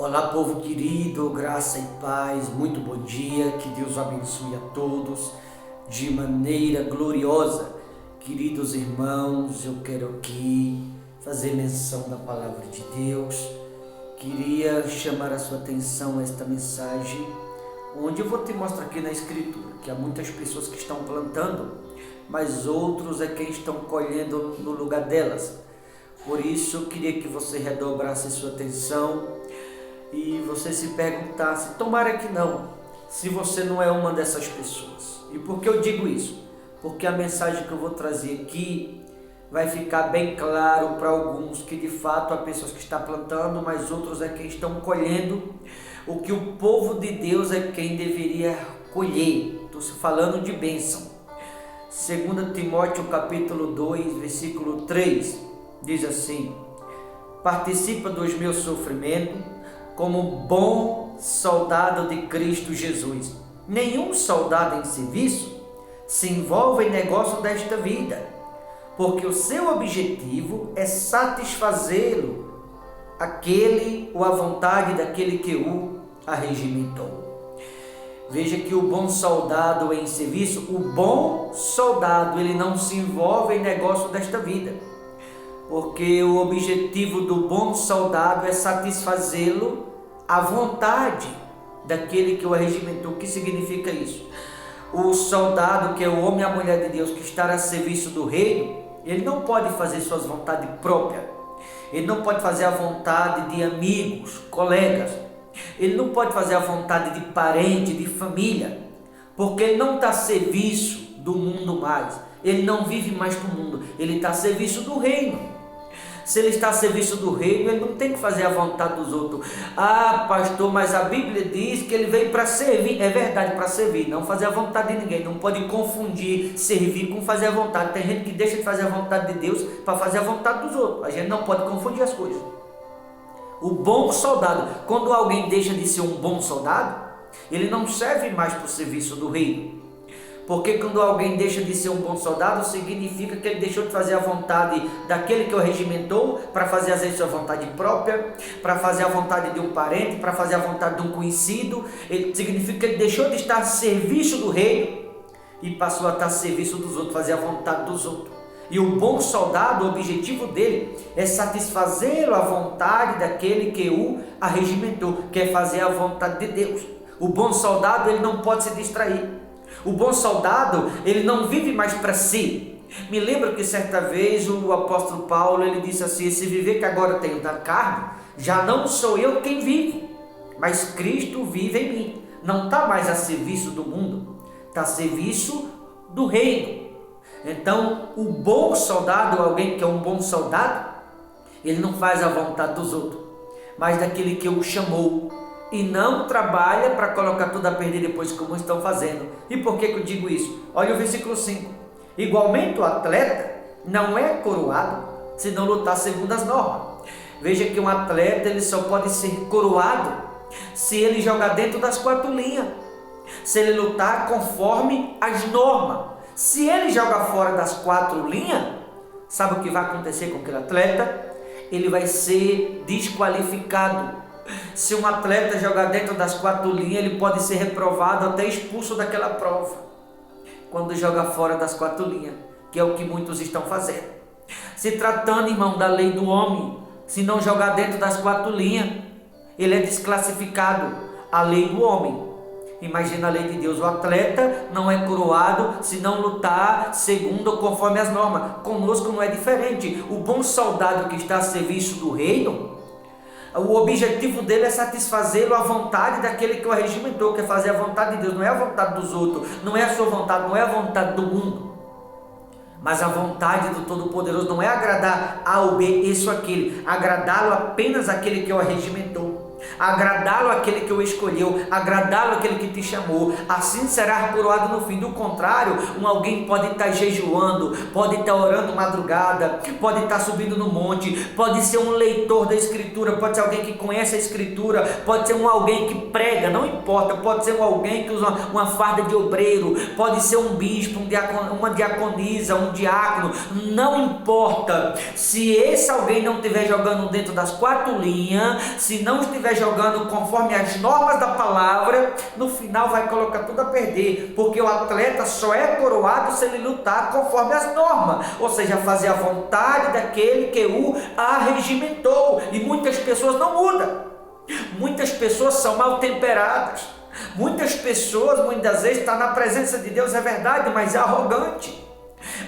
Olá, povo querido, graça e paz, muito bom dia, que Deus abençoe a todos de maneira gloriosa. Queridos irmãos, eu quero aqui fazer menção da palavra de Deus. Queria chamar a sua atenção a esta mensagem, onde eu vou te mostrar aqui na Escritura que há muitas pessoas que estão plantando, mas outros é quem estão colhendo no lugar delas. Por isso, eu queria que você redobrasse sua atenção e você se perguntasse, tomara que não, se você não é uma dessas pessoas. E por que eu digo isso? Porque a mensagem que eu vou trazer aqui vai ficar bem claro para alguns que de fato há pessoas que estão plantando, mas outros é quem estão colhendo o que o povo de Deus é quem deveria colher. Estou falando de bênção. 2 Timóteo capítulo 2, versículo 3, diz assim: participa dos meus sofrimentos como bom soldado de Cristo Jesus. Nenhum soldado em serviço se envolve em negócio desta vida, porque o seu objetivo é satisfazê-lo, ou a vontade daquele que o arregimentou. Veja que o bom soldado em serviço, o bom soldado, ele não se envolve em negócio desta vida, porque o objetivo do bom soldado é satisfazê-lo à vontade daquele que o arregimentou. O que significa isso? O soldado, que é o homem e a mulher de Deus, que está a serviço do reino, ele não pode fazer suas vontades próprias, ele não pode fazer a vontade de amigos, colegas, ele não pode fazer a vontade de parente, de família, porque ele não está a serviço do mundo mais, ele não vive mais para o mundo, ele está a serviço do reino. Se ele está a serviço do reino, ele não tem que fazer a vontade dos outros. Ah, pastor, mas a Bíblia diz que ele veio para servir. É verdade, para servir, não fazer a vontade de ninguém. Não pode confundir servir com fazer a vontade. Tem gente que deixa de fazer a vontade de Deus para fazer a vontade dos outros. A gente não pode confundir as coisas. O bom soldado, quando alguém deixa de ser um bom soldado, ele não serve mais para o serviço do reino. Porque quando alguém deixa de ser um bom soldado, significa que ele deixou de fazer a vontade daquele que o regimentou para fazer às vezes sua vontade própria, para fazer a vontade de um parente, para fazer a vontade de um conhecido. Significa que ele deixou de estar a serviço do reino e passou a estar a serviço dos outros, fazer a vontade dos outros. E o bom soldado, o objetivo dele é satisfazer a vontade daquele que o arregimentou, quer fazer a vontade de Deus. O bom soldado, ele não pode se distrair. O bom soldado, ele não vive mais para si. Me lembro que certa vez o apóstolo Paulo, ele disse assim: esse viver que agora tenho na carne, já não sou eu quem vive, mas Cristo vive em mim. Não está mais a serviço do mundo, está a serviço do reino. Então, o bom soldado, alguém que é um bom soldado, ele não faz a vontade dos outros, mas daquele que o chamou, e não trabalha para colocar tudo a perder depois, como estão fazendo. E por que eu digo isso? Olha o versículo 5. Igualmente o atleta não é coroado se não lutar segundo as normas. Veja que um atleta, ele só pode ser coroado se ele jogar dentro das 4 linhas, se ele lutar conforme as normas. Se ele jogar fora das 4 linhas, sabe o que vai acontecer com aquele atleta? Ele vai ser desqualificado. Se um atleta jogar dentro das 4 linhas, ele pode ser reprovado, até expulso daquela prova, quando joga fora das 4 linhas, que é o que muitos estão fazendo. Se tratando, irmão, da lei do homem, se não jogar dentro das 4 linhas, ele é desclassificado. A lei do homem. Imagina a lei de Deus. O atleta não é coroado se não lutar segundo ou conforme as normas. Conosco não é diferente. O bom soldado que está a serviço do reino, o objetivo dele é satisfazê-lo à vontade daquele que o arregimentou, quer fazer a vontade de Deus, não é a vontade dos outros, não é a sua vontade, não é a vontade do mundo, mas a vontade do Todo-Poderoso. Não é agradar A ou B, isso ou aquele, agradá-lo apenas aquele que o arregimentou, agradá-lo aquele que o escolheu, agradá-lo aquele que te chamou. Assim será coroado no fim. Do contrário, alguém pode estar jejuando, pode estar orando madrugada, pode estar subindo no monte, pode ser um leitor da Escritura, pode ser alguém que conhece a Escritura, pode ser alguém que prega, não importa, pode ser alguém que usa uma farda de obreiro, pode ser um bispo, uma diaconisa, um diácono, não importa. Se esse alguém não estiver jogando dentro das 4 linhas, se não estiver jogando jogando conforme as normas da palavra, no final vai colocar tudo a perder, porque o atleta só é coroado se ele lutar conforme as normas, ou seja, fazer a vontade daquele que o arregimentou. E muitas pessoas não mudam, muitas pessoas são mal temperadas, muitas pessoas muitas vezes estão na presença de Deus, é verdade, mas é arrogante.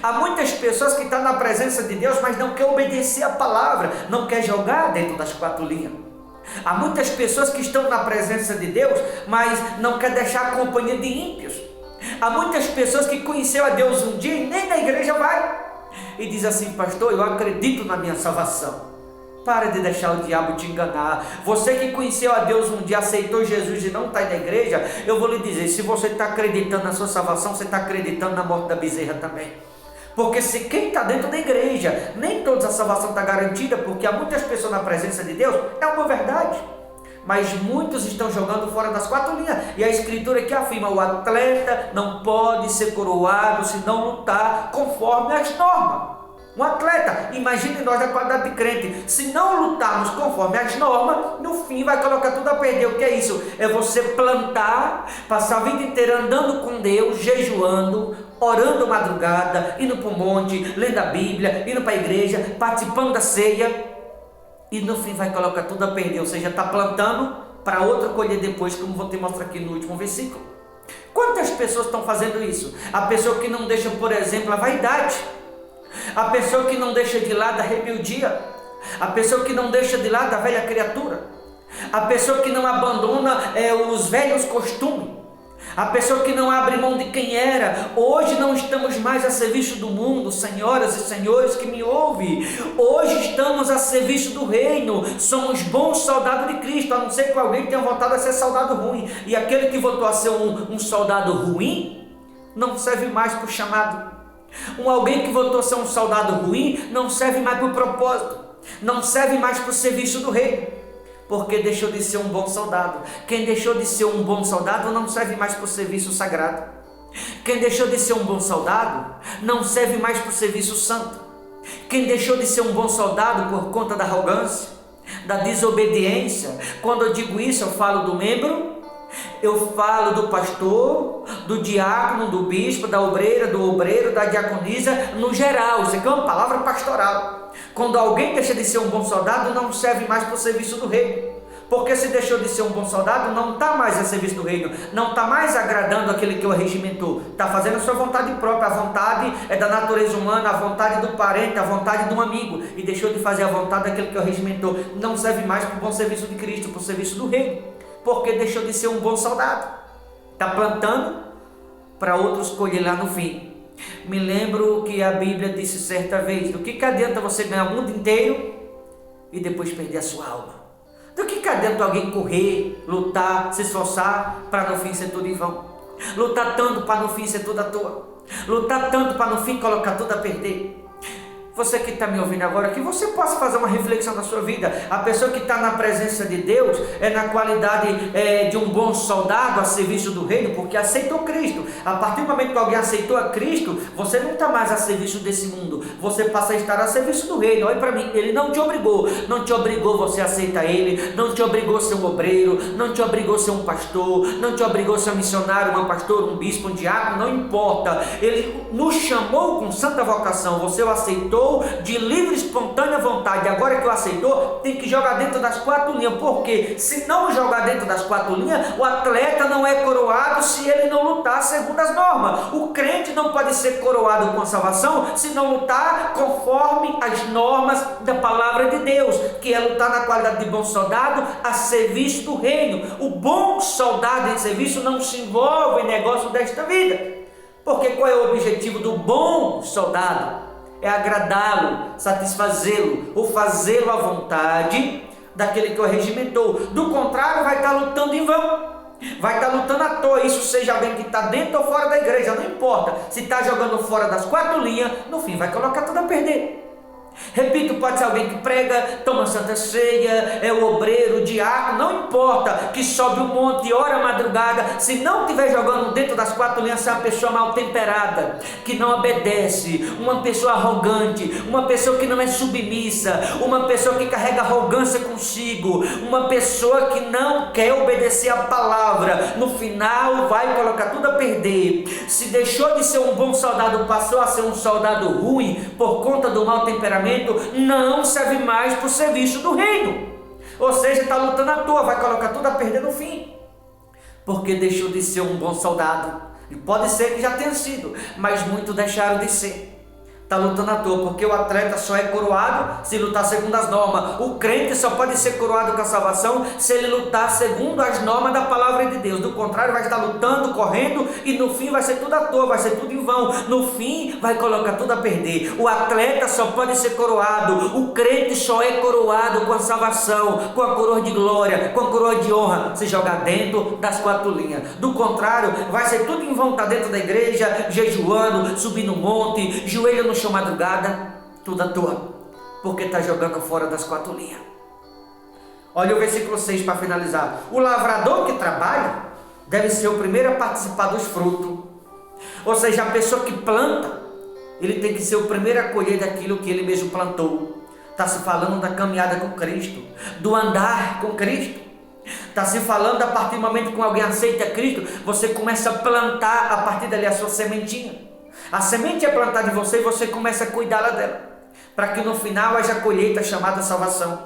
Há muitas pessoas que estão na presença de Deus, mas não quer obedecer a palavra, não quer jogar dentro das quatro linhas. Há muitas pessoas que estão na presença de Deus, mas não quer deixar a companhia de ímpios. Há muitas pessoas que conheceu a Deus um dia e nem na igreja vai. E diz assim: pastor, eu acredito na minha salvação. Para de deixar o diabo te enganar. Você que conheceu a Deus um dia, aceitou Jesus e não está na igreja, eu vou lhe dizer, se você está acreditando na sua salvação, você está acreditando na morte da bezerra também. Porque se quem está dentro da igreja, nem toda a salvação está garantida, porque há muitas pessoas na presença de Deus, é uma verdade. Mas muitos estão jogando fora das quatro linhas. E a escritura que afirma: o atleta não pode ser coroado se não lutar conforme as normas. Um atleta, imagine nós da qualidade de crente, se não lutarmos conforme as normas, no fim vai colocar tudo a perder. O que é isso? É você plantar, passar a vida inteira andando com Deus, jejuando, orando madrugada, indo para o monte, lendo a Bíblia, indo para a igreja, participando da ceia, e no fim vai colocar tudo a perder, ou seja, está plantando para outra colher depois, como vou te mostrar aqui no último versículo. Quantas pessoas estão fazendo isso? A pessoa que não deixa, por exemplo, a vaidade, a pessoa que não deixa de lado a rebeldia, a pessoa que não deixa de lado a velha criatura, a pessoa que não abandona os velhos costumes, a pessoa que não abre mão de quem era. Hoje não estamos mais a serviço do mundo, senhoras e senhores que me ouvem. Hoje estamos a serviço do reino. Somos bons soldados de Cristo, a não ser que alguém tenha voltado a ser soldado ruim. E aquele que voltou a ser um soldado ruim, não serve mais para o chamado. Alguém que voltou a ser um soldado ruim, não serve mais para o propósito, não serve mais para o serviço do reino, porque deixou de ser um bom soldado. Quem deixou de ser um bom soldado não serve mais para o serviço sagrado. Quem deixou de ser um bom soldado não serve mais para o serviço santo. Quem deixou de ser um bom soldado por conta da arrogância, da desobediência. Quando eu digo isso, eu falo do membro, eu falo do pastor, do diácono, do bispo, da obreira, do obreiro, da diaconisa, no geral. Isso aqui é uma palavra pastoral. Quando alguém deixa de ser um bom soldado, não serve mais para o serviço do reino. Porque se deixou de ser um bom soldado, não está mais a serviço do reino, não está mais agradando aquele que o regimentou, está fazendo a sua vontade própria. A vontade é da natureza humana, a vontade do parente, a vontade de um amigo, e deixou de fazer a vontade daquele que o regimentou. Não serve mais para o bom serviço de Cristo, para o serviço do reino, porque deixou de ser um bom soldado, está plantando para outros colher lá no fim. Me lembro que a Bíblia disse certa vez: do que adianta você ganhar o mundo inteiro e depois perder a sua alma? Do que adianta alguém correr, lutar, se esforçar para no fim ser tudo em vão? Lutar tanto para no fim ser tudo à toa? Lutar tanto para no fim colocar tudo a perder? Você que está me ouvindo agora, que você possa fazer uma reflexão na sua vida. A pessoa que está na presença de Deus é na qualidade de um bom soldado a serviço do reino, porque aceitou Cristo. A partir do momento que alguém aceitou a Cristo, você não está mais a serviço desse mundo, você passa a estar a serviço do reino. Olha para mim, Ele não te obrigou você a aceitar Ele, não te obrigou a ser um obreiro, não te obrigou a ser um pastor, não te obrigou a ser um missionário, um pastor, um bispo, um diácono, não importa. Ele nos chamou com santa vocação, você o aceitou de livre e espontânea vontade. Agora que o aceitou, tem que jogar dentro das quatro linhas, porque se não jogar dentro das quatro linhas, o atleta não é coroado se ele não lutar segundo as normas. O crente não pode ser coroado com a salvação se não lutar conforme as normas da palavra de Deus, que é lutar na qualidade de bom soldado a serviço do reino. O bom soldado em serviço não se envolve em negócio desta vida, porque qual é o objetivo do bom soldado? É agradá-lo, satisfazê-lo, ou fazê-lo à vontade daquele que o regimentou. Do contrário, vai estar lutando em vão, vai estar lutando à toa. Isso seja alguém que está dentro ou fora da igreja, não importa. Se está jogando fora das quatro linhas, no fim vai colocar tudo a perder. Repito, pode ser alguém que prega, toma santa ceia, é o obreiro, o diácono, não importa, que sobe o monte, ora a madrugada, se não estiver jogando dentro das quatro linhas, é uma pessoa mal temperada, que não obedece, uma pessoa arrogante, uma pessoa que não é submissa, uma pessoa que carrega arrogância consigo, uma pessoa que não quer obedecer a palavra, no final vai colocar tudo a perder. Se deixou de ser um bom soldado, passou a ser um soldado ruim por conta do mau temperamento, não serve mais para o serviço do reino. Ou seja, está lutando à toa, vai colocar tudo a perder no fim, porque deixou de ser um bom soldado. E pode ser que já tenha sido, mas muitos deixaram de ser. Está lutando à toa, porque o atleta só é coroado se lutar segundo as normas. O crente só pode ser coroado com a salvação se ele lutar segundo as normas da palavra de Deus. Do contrário, vai estar lutando, correndo, e no fim vai ser tudo à toa, vai ser tudo em vão. No fim, vai colocar tudo a perder. O atleta só pode ser coroado, o crente só é coroado com a salvação, com a coroa de glória, com a coroa de honra, se jogar dentro das quatro linhas. Do contrário, vai ser tudo em vão, tá dentro da igreja, jejuando, subindo um monte, joelho no chão madrugada, tudo à toa, porque está jogando fora das quatro linhas. Olha o versículo 6 para finalizar. O lavrador que trabalha deve ser o primeiro a participar dos frutos. Ou seja, a pessoa que planta, ele tem que ser o primeiro a colher daquilo que ele mesmo plantou. Está se falando da caminhada com Cristo, do andar com Cristo. Está se falando a partir do momento que alguém aceita Cristo, você começa a plantar a partir dali a sua sementinha. A semente é plantada em você e você começa a cuidar dela, para que no final haja colheita chamada salvação,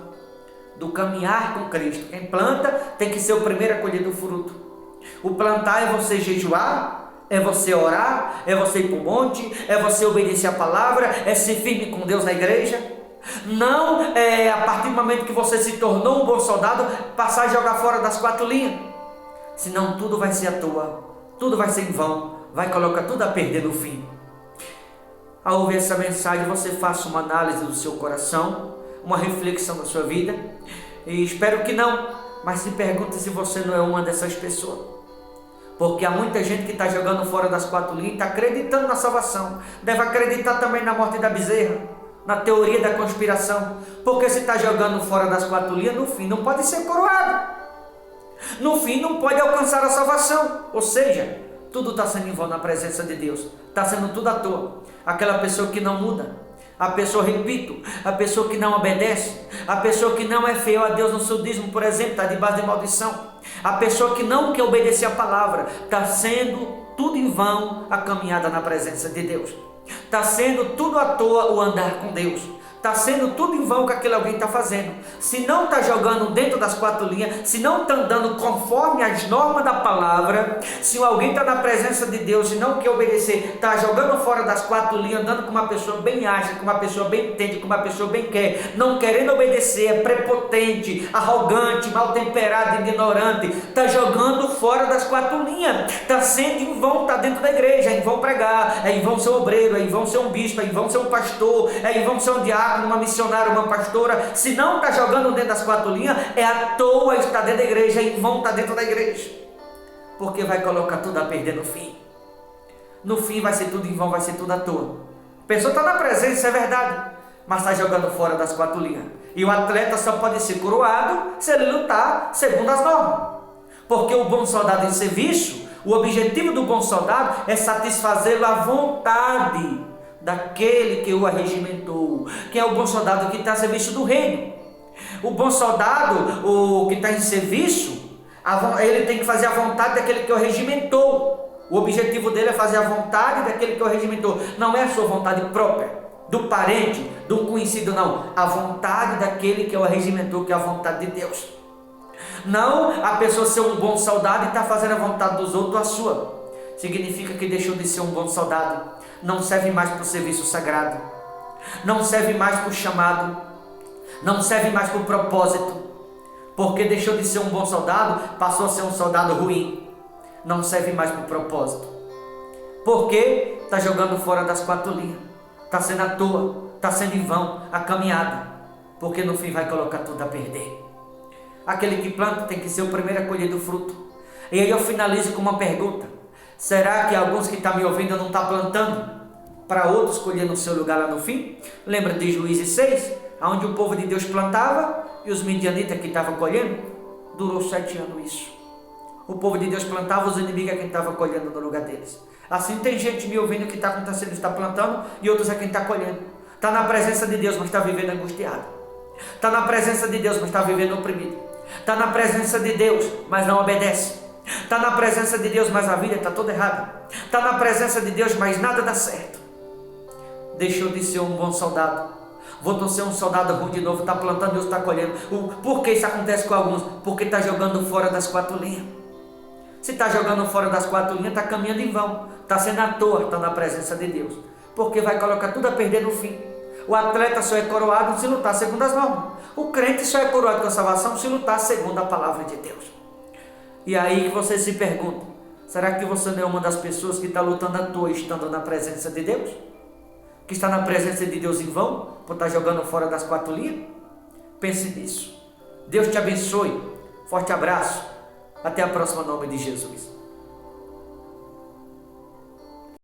do caminhar com Cristo. Quem planta tem que ser o primeiro a colher do fruto. O plantar é você jejuar, é você orar, é você ir para o monte, é você obedecer a palavra, é ser firme com Deus na igreja. Não é a partir do momento que você se tornou um bom soldado, passar a jogar fora das quatro linhas, senão tudo vai ser à toa, tudo vai ser em vão, vai colocar tudo a perder no fim. Ao ouvir essa mensagem, você faça uma análise do seu coração, uma reflexão da sua vida, e espero que não, mas se pergunte se você não é uma dessas pessoas, porque há muita gente que está jogando fora das quatro linhas, está acreditando na salvação, deve acreditar também na morte da bezerra, na teoria da conspiração, porque se está jogando fora das quatro linhas, no fim não pode ser coroado, no fim não pode alcançar a salvação, ou seja, tudo está sendo em vão na presença de Deus, está sendo tudo à toa. Aquela pessoa que não muda, a pessoa, repito, a pessoa que não obedece, a pessoa que não é fiel a Deus no seu dízimo, por exemplo, está debaixo de maldição. A pessoa que não quer obedecer a palavra, está sendo tudo em vão a caminhada na presença de Deus. Está sendo tudo à toa o andar com Deus. Está sendo tudo em vão o que aquele alguém está fazendo. Se não está jogando dentro das quatro linhas, se não está andando conforme as normas da palavra, se alguém está na presença de Deus e não quer obedecer, está jogando fora das quatro linhas, andando com uma pessoa bem ágil, com uma pessoa bem entende, com uma pessoa bem quer, não querendo obedecer, é prepotente, arrogante, mal temperado, ignorante, está jogando fora das quatro linhas, está sendo em vão, está dentro da igreja, é em vão pregar, é em vão ser obreiro, é em vão ser um bispo, é em vão ser um pastor, é em vão ser um diácono, uma missionária, uma pastora. Se não está jogando dentro das quatro linhas, é à toa estar dentro da igreja, é em vão estar dentro da igreja, porque vai colocar tudo a perder no fim. No fim vai ser tudo em vão, vai ser tudo à toa. A pessoa está na presença, é verdade, mas está jogando fora das quatro linhas. E o atleta só pode ser coroado se ele lutar segundo as normas, porque o bom soldado em serviço, o objetivo do bom soldado é satisfazê-lo à vontade daquele que o arregimentou, que é o bom soldado que está a serviço do reino. O bom soldado, o que está em serviço, ele tem que fazer a vontade daquele que o regimentou. O objetivo dele é fazer a vontade daquele que o regimentou, não é a sua vontade própria, do parente, do conhecido, não, a vontade daquele que o regimentou, que é a vontade de Deus. Não a pessoa ser um bom soldado e está fazendo a vontade dos outros, a sua. Significa que deixou de ser um bom soldado, não serve mais para o serviço sagrado, não serve mais para o chamado, não serve mais para o propósito, porque deixou de ser um bom soldado, passou a ser um soldado ruim, não serve mais para o propósito, porque está jogando fora das quatro linhas, está sendo à toa, está sendo em vão a caminhada, porque no fim vai colocar tudo a perder. Aquele que planta tem que ser o primeiro a colher do fruto. E aí eu finalizo com uma pergunta: será que alguns que estão me ouvindo não estão plantando? para outros colher no seu lugar lá no fim. Lembra de Juízes 6, onde o povo de Deus plantava e os midianitas que estavam colhendo? Durou 7 anos isso. O povo de Deus plantava, os inimigos é quem estava colhendo no lugar deles. Assim tem gente me ouvindo que está acontecendo, está plantando, e outros é quem está colhendo. Está na presença de Deus, mas está vivendo angustiado. Está na presença de Deus, mas está vivendo oprimido. Está na presença de Deus, mas não obedece. Está na presença de Deus, mas a vida está toda errada. Está na presença de Deus, mas nada dá certo. Deixou de ser um bom soldado, voltou a ser um soldado ruim de novo. Está plantando, Deus está colhendo. Por que isso acontece com alguns? Porque está jogando fora das 4 linhas. Se está jogando fora das 4 linhas, está caminhando em vão, está sendo à toa, está na presença de Deus, porque vai colocar tudo a perder no fim. O atleta só é coroado se lutar segundo as normas. O crente só é coroado com a salvação se lutar segundo a palavra de Deus. E aí que você se pergunta, será que você não é uma das pessoas que está lutando à toa, estando na presença de Deus? Que está na presença de Deus em vão, por estar jogando fora das 4 linhas? Pense nisso. Deus te abençoe. Forte abraço. Até a próxima, em nome de Jesus.